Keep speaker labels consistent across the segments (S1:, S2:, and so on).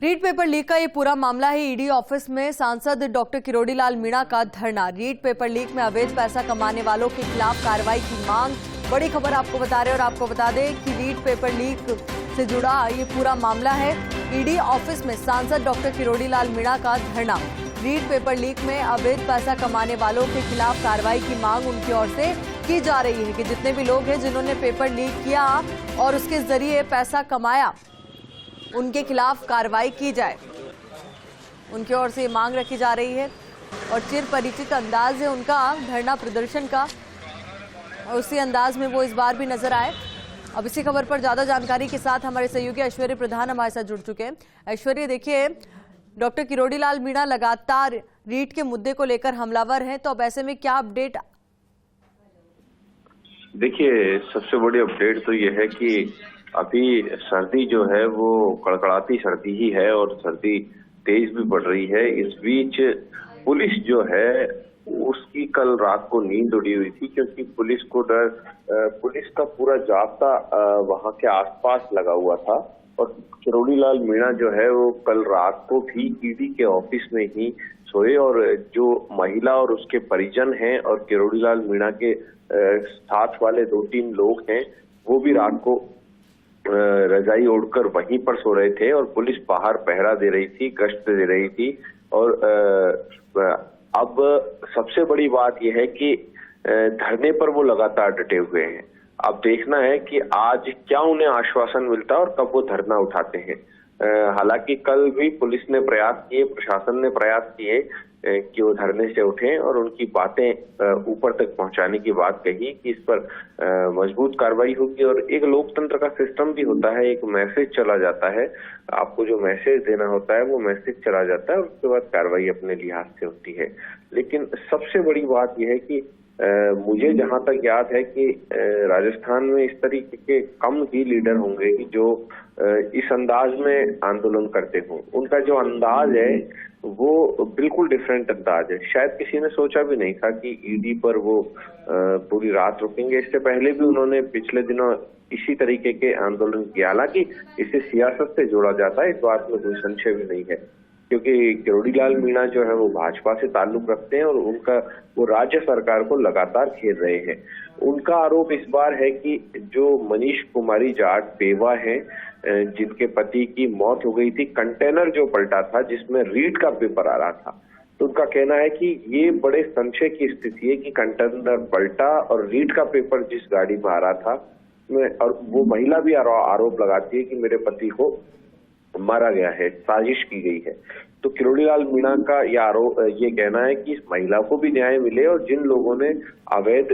S1: REET paper leak का ये पूरा मामला है। ईडी ऑफिस में सांसद डॉक्टर किरोड़ी लाल मीणा का धरना। रीट पेपर लीक में अवैध पैसा कमाने वालों के खिलाफ कार्रवाई की मांग। बड़ी खबर आपको बता रहे हैं और आपको बता दें कि रीट पेपर लीक से जुड़ा ये पूरा मामला है। ईडी ऑफिस में सांसद डॉक्टर किरोड़ी लाल मीणा का धरना। रीट पेपर लीक में अवैध पैसा कमाने वालों के खिलाफ कार्रवाई की मांग उनकी ओर से की जा रही है कि जितने भी लोग हैं जिन्होंने पेपर लीक किया और उसके जरिए पैसा कमाया, उनके खिलाफ कार्रवाई की जाए। उनकी ओर से मांग रखी जा रही है और चिर परिचित अंदाज है उनका धरना प्रदर्शन का, और उसी अंदाज में वो इस बार भी नजर आए। अब इसी खबर पर ज्यादा जानकारी के साथ हमारे सहयोगी ऐश्वर्य प्रधान हमारे साथ जुड़ चुके हैं। ऐश्वर्य, देखिए, डॉक्टर किरोड़ी लाल मीणा लगातार रीट के मुद्दे को लेकर हमलावर हैं, तो अब ऐसे में क्या अपडेट?
S2: देखिए, सबसे बड़ी अपडेट तो ये है कि अभी सर्दी जो है वो कड़कड़ाती सर्दी ही है और सर्दी तेज भी पड़ रही है। इस बीच पुलिस जो है उसकी कल रात को नींद उड़ी हुई थी, क्योंकि पुलिस का पूरा जाब्ता वहां के आसपास लगा हुआ था। और किरोड़ी लाल मीणा जो है वो कल रात को भी ईडी के ऑफिस में ही सोए, और जो महिला और उसके परिजन हैं और किरोड़ी लाल मीणा के साथ वाले 2-3 लोग हैं, वो भी रात को रजाई ओढ़कर वहीं पर सो रहे थे और पुलिस बाहर पहरा दे रही थी, गश्त दे रही थी। और अब सबसे बड़ी बात यह है कि धरने पर वो लगातार डटे हुए हैं। अब देखना है कि आज क्या उन्हें आश्वासन मिलता है और कब वो धरना उठाते हैं। हालांकि कल भी पुलिस ने प्रयास किए, प्रशासन ने प्रयास किए कि वो धरने से उठें और उनकी बातें ऊपर तक पहुंचाने की बात कही कि इस पर मजबूत कार्रवाई होगी। और एक लोकतंत्र का सिस्टम भी होता है, एक मैसेज चला जाता है, आपको जो मैसेज देना होता है वो मैसेज चला जाता है और उसके बाद कार्रवाई अपने लिहाज से होती है। लेकिन सबसे बड़ी बात यह है कि मुझे जहां तक याद है कि राजस्थान में इस तरीके के कम ही लीडर होंगे कि जो इस अंदाज में आंदोलन करते हों। उनका जो अंदाज है वो बिल्कुल डिफरेंट अंदाज है। शायद किसी ने सोचा भी नहीं था कि ईडी पर वो पूरी रात रुकेंगे। इससे पहले भी उन्होंने पिछले दिनों इसी तरीके के आंदोलन किया। हालांकि इसे सियासत से जोड़ा जाता है, इस बात में कोई संशय भी नहीं है, क्योंकि किरोड़ी लाल मीणा जो है वो भाजपा से ताल्लुक रखते हैं और वो राज्य सरकार को लगातार घेर रहे हैं। उनका आरोप इस बार है कि जो मनीष कुमारी जाट बेवा हैं, जिनके पति की मौत हो गई थी, कंटेनर जो पलटा था जिसमें रीट का पेपर आ रहा था, तो उनका कहना है कि ये बड़े संशय की स्थिति है कि कंटेनर पलटा और रीट का पेपर जिस गाड़ी में आ रहा था, और वो महिला भी आरोप लगाती है कि मेरे पति को मारा गया है, साजिश की गई है। तो किरोड़ी लाल मीणा का ये कहना है कि इस महिला को भी न्याय मिले और जिन लोगों ने अवैध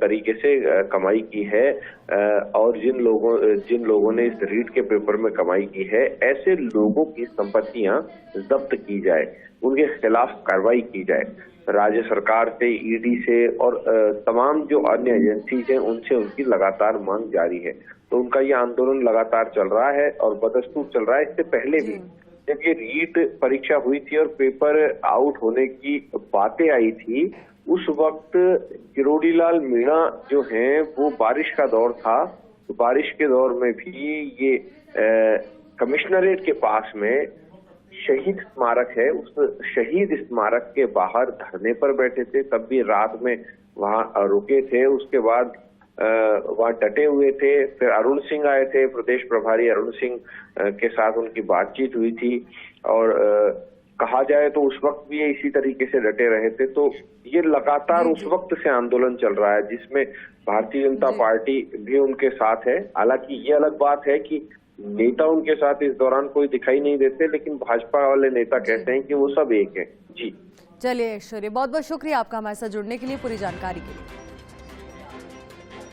S2: तरीके से कमाई की है और जिन लोगों ने इस रीट के पेपर में कमाई की है, ऐसे लोगों की संपत्तियां जब्त की जाए, उनके खिलाफ कार्रवाई की जाए। राज्य सरकार से, ईडी से और तमाम जो अन्य एजेंसी हैं उनसे उनकी लगातार मांग जारी है। तो उनका ये आंदोलन लगातार चल रहा है और बदस्तूर चल रहा है। इससे पहले भी जब ये रीट परीक्षा हुई थी और पेपर आउट होने की बातें आई थी, उस वक्त किरोड़ी लाल मीणा जो हैं वो बारिश का दौर था, तो बारिश के दौर में भी ये कमिश्नरेट के पास में शहीद स्मारक है, उस शहीद स्मारक के बाहर धरने पर बैठे थे। तब भी रात में वहां रुके थे, उसके बाद वहां डटे हुए थे। फिर अरुण सिंह आए थे, प्रदेश प्रभारी अरुण सिंह के साथ उनकी बातचीत हुई थी और कहा जाए तो उस वक्त भी ये इसी तरीके से डटे रहे थे। तो ये लगातार उस वक्त से आंदोलन चल रहा है जिसमें भारतीय जनता पार्टी भी उनके साथ है। हालांकि ये अलग बात है कि नेता उनके साथ इस दौरान कोई दिखाई नहीं देते, लेकिन भाजपा वाले नेता कहते हैं कि वो सब एक है। जी
S1: चलिए ऐश्वर्य, बहुत बहुत शुक्रिया आपका हमारे साथ जुड़ने के लिए, पूरी जानकारी के लिए।